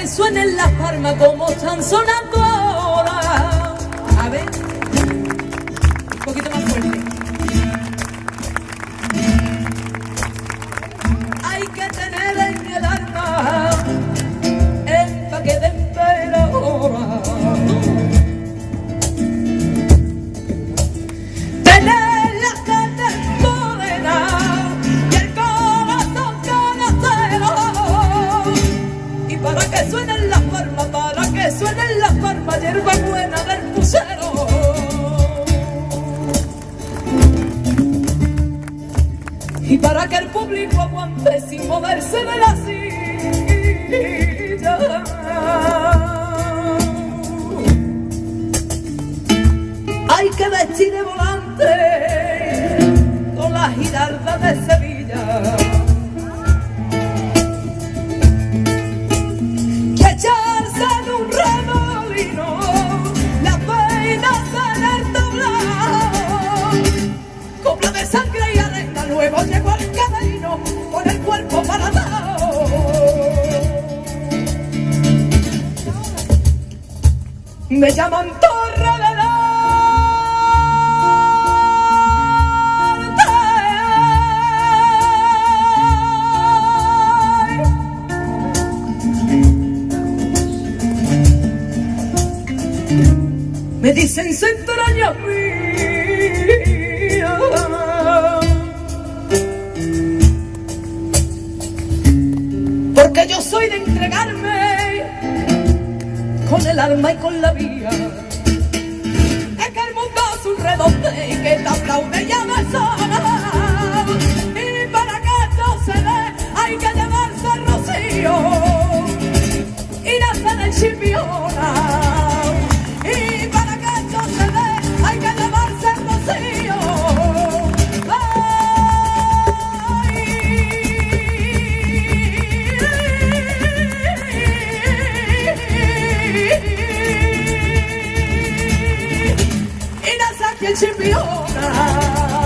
que suenen las palmas como están sonando ahora. A ver, un poquito más fuerte. Hay que tener en el alma empaque de emperadora. Tener la sangre morena y el corazón canastero. Y para que suenen las palmas, para que suenen las palmas, hierba buena del pucero. Y para que el público aguante sin moverse de la silla, hay que vestir de volante con la giralda de Sevilla. Y echarse en un remolino las peinas en el tablao. Copla de sangre y arena, luego llegó al camerino con el cuerpo paradao. Me llaman Torre de me dicen centenaria mía, porque yo soy de entregarme con el alma y con la vía. Es que el mundo es un redonde y que te aplaude ya no es sola. Y para que esto se dé hay que llevarse el rocío y nacer en Chipiona. Chipiona.